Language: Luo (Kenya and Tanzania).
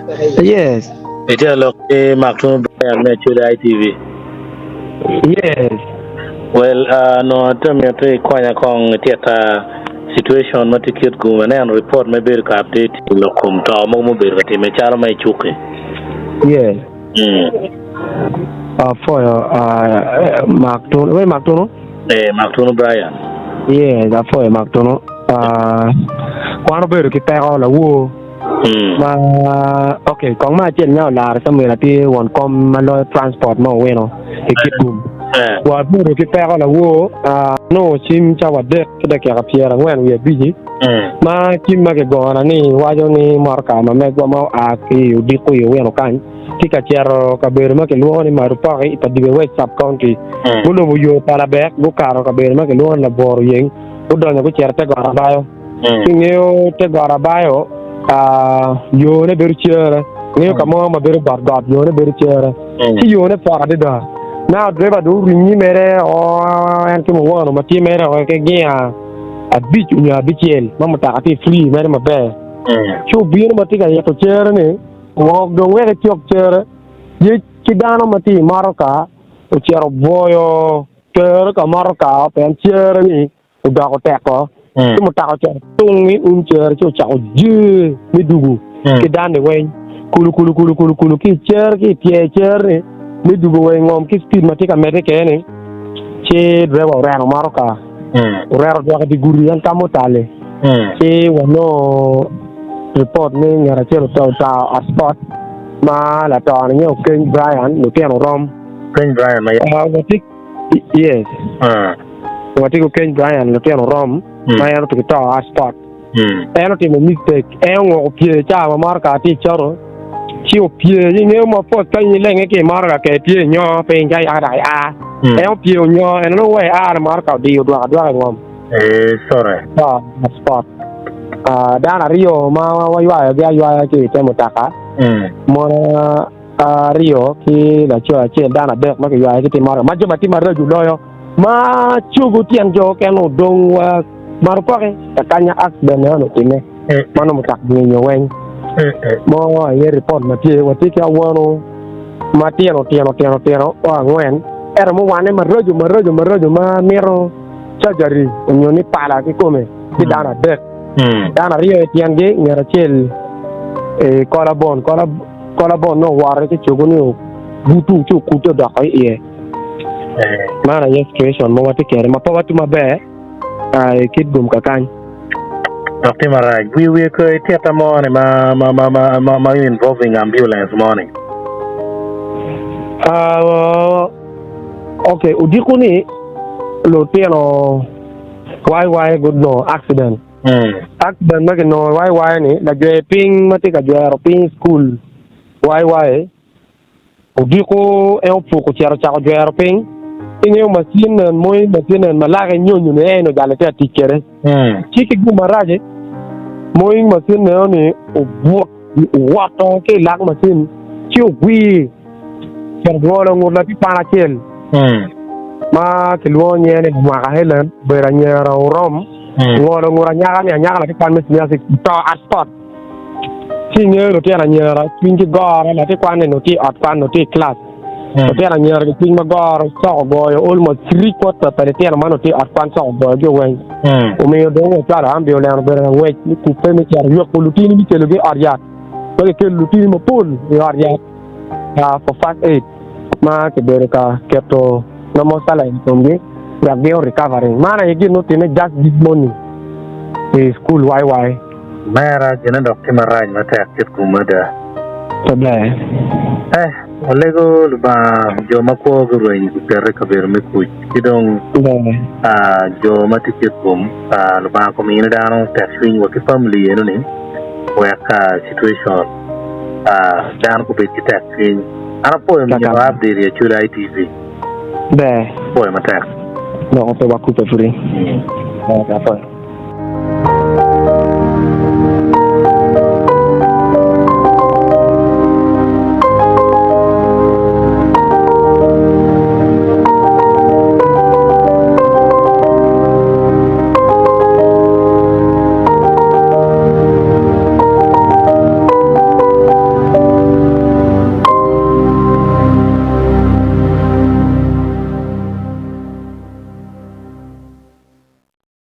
Yes, It is look Macron Brian Nature ITV. yes. Well, no, tell me to Quanya Kong theater situation, not to get go and report maybe update locum to Momo Bergati, Mechara Mai Chuki. Yes. Hmm. For McDonald. Wait, McDonald? Macron Brian. Yes, for McDonald. Quán bự cái tay là wo. Hmm. Mà ok, có mà chuyện nhau là xong rồi là đi hoàn com mà lo transport mà quên nó. Cái kit gum. Và bự cái tay là wo. No sim cho vật đẹp cái đấy cái phía là quen về busy. Mà kim mà cái gò là ni wajo ni marka mà mẹ gò mau cái đi coi quen nó kan. Kika chero kabir ma ke luo ni marupa ke ipadibe we sub county bulo buyo para bek bu karo kabir ma ke luo na boru yeng udo ku cherte gora bayo ngeo te gora bayo yo ne ber chere ngeo kamo ma ber bar god yo ne ber chere ti yo ne fara de da na dreba du ringi mere o en ke mo wono ma ti mere o ke gia a bichu nya bichel ma mata ati free mere ma be chu biyo ma ti ga ya to chere ne Wong dong we tiok chere ye kidano mati maroka o chero boyo chere ka maroka pen chere ni o da ko teko mo ta ko chere tungi chere cho cha o je mi dugu kidane we kulu ki chere ki tie chere mi dugu we ngom ki speed mati ka mede ke ni che drewa rano maroka rero do di guri an kamotale che wono report ni ngara chero ta a spot ma la to ni o ken Brian no piano rom Ken Brian ma watik yes watik o ken Brian no piano rom ma ya to ta a spot eno ti mo mistake ngo pie cha ma marka ti choro chi o pie ni ne mo po ta ni le ke marka ke pie nyo pe ngai a dai a pie nyo eno we a marka di do ngom sorry spot dana Rio ma wa ga ya ke te motaka mo Rio ki la cho che dana be ma ke ya ke te mara ma jama ti mara ju loyo ma chugu tian jo ke no dong wa mar ko ke kanya accident no tine mano motak ni nyo wen mo ye report ma ti wa ti ka wono ma tieno wa ngwen era mo wane ma roju ma mero chajari nyo ni pala ki come ti dana be dana Rio tiange ngara chel kolabon no ware ke chuguni butu chu kuto da kai e mana yes situation mo wati kere ma pawati mabe ai kid gum kakan Dr. Maraj, we could theater morning ma involving ambulance morning. Okay, udikuni lo tiano why good no accident accident ma ke no why ni la je ping mati ka je ping school why udiko e opo ko tiaro cha ko je ping inge machine malaga nyonyo ne no dale ta tikere chiki gu maraje moy machine ne oni o wato ke lag machine chi o gui per golo ngurla ti para chel ma ke lo nyene ma ka helen bera nyera rom ngoro ngura nyaga la ti pan mes nyasi to aspot singe ro ti ara nyera pingi gora la ti kwane no ti atpan no ti class o ti ara nyera ki pingi gora so boyo almost 3/4 per ti ara mano ti atpan so boyo jo wen o me do o tara ambio le an bera we ku pe me tiara yo ko lutini mi telo ge ariat ko ke lutini mo pol yo ariat for fast aid ma ke bere ka keto no mo sala en tonge ya geo recovering mana yegi no tine just this morning school why Mara jena Dr. Maraj mata kit kumada tabe olego ba jo mako guro ni perre kabir me ku kidong jo mati kit kum ba ko mi dano taxing wa ki family eno ni wa ka situation dan ko be taxing ana po mi update ya chura ITV be po mata no to wa ku pe free